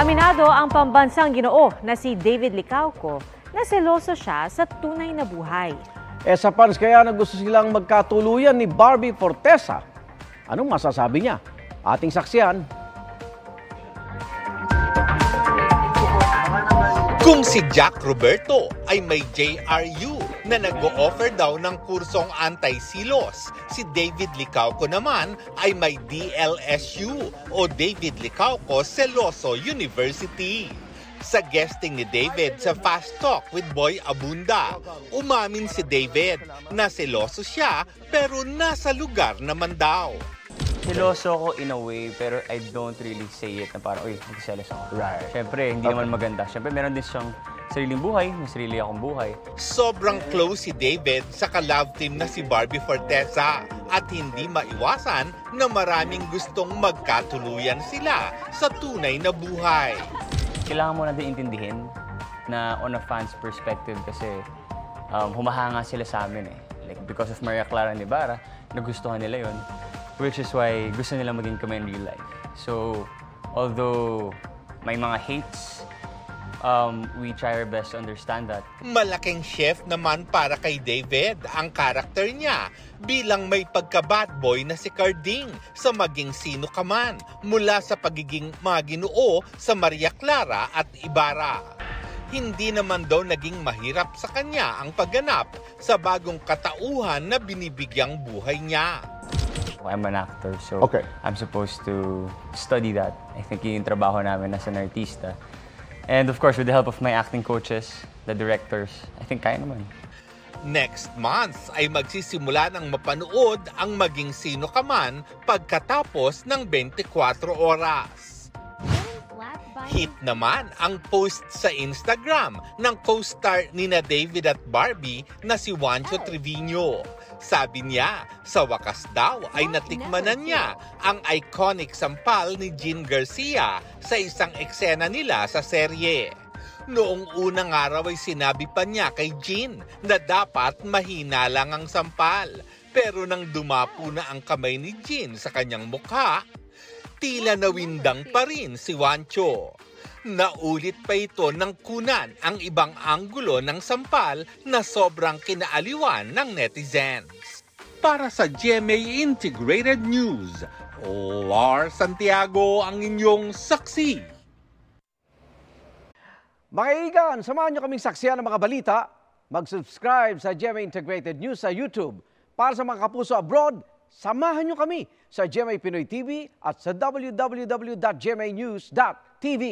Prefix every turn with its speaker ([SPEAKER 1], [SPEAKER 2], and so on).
[SPEAKER 1] Aminado ang pambansang ginoo na si David Licauco na seloso siya sa tunay na buhay.
[SPEAKER 2] Sa fans kaya na gusto silang magkatuluyan ni Barbie Fortesa. Anong masasabi niya? Ating saksiyan.
[SPEAKER 3] Kung si Jack Roberto ay may JRU na nag-o-offer daw ng kursong anti-silos, si David Licauco naman ay may DLSU o David Licauco Seloso University. Sa guesting ni David sa Fast Talk with Boy Abunda, umamin si David na seloso siya pero nasa lugar naman daw.
[SPEAKER 4] Seloso ako in a way, pero I don't really say it na parang, uy, nagselos ako. Right. Siyempre, hindi naman maganda. Siyempre, meron din siyang sariling buhay, may sarili akong buhay.
[SPEAKER 3] Sobrang close si David sa ka-love team na si Barbie Fortesa at hindi maiwasan na maraming gustong magkatuluyan sila sa tunay na buhay.
[SPEAKER 4] Kailangan mo na din intindihin na on a fan's perspective kasi humahanga sila sa amin eh. Like, because of Maria Clara Nibarra, nagustuhan nila yon. Which is why gusto nila maging kami in real life. So, although may mga hates, we try our best to understand that.
[SPEAKER 3] Malaking shift naman para kay David ang karakter niya bilang may pagka-bad boy na si Carding sa maging sino ka man mula sa pagiging mga ginoo sa Maria Clara at Ibarra. Hindi naman daw naging mahirap sa kanya ang pagganap sa bagong katauhan na binibigyang buhay niya.
[SPEAKER 4] I'm an actor, so I'm supposed to study that. I think yun yung trabaho namin as an artista. And of course, with the help of my acting coaches, the directors, I think kaya naman.
[SPEAKER 3] Next month ay magsisimula ng mapanood ang Maging Sino Ka Man pagkatapos ng 24 oras. Hit naman ang post sa Instagram ng co-star nina David at Barbie na si Juancho Trevino. Sabi niya, sa wakas daw ay natikman na niya ang iconic sampal ni Jean Garcia sa isang eksena nila sa serye. Noong unang araw ay sinabi pa niya kay Jean na dapat mahina lang ang sampal. Pero nang dumapo na ang kamay ni Jean sa kanyang mukha, tila nawindang pa rin si Juancho. Naulit pa ito ng kunan ang ibang anggulo ng sampal na sobrang kinaaliwan ng netizens. Para sa GMA Integrated News, Lars Santiago ang inyong saksi.
[SPEAKER 2] Mga kaibigan, samahan niyo kaming saksiyan ng mga balita. Mag-subscribe sa GMA Integrated News sa YouTube. Para sa mga kapuso abroad, samahan niyo kami sa GMA Pinoy TV at sa www.gmanews.tv.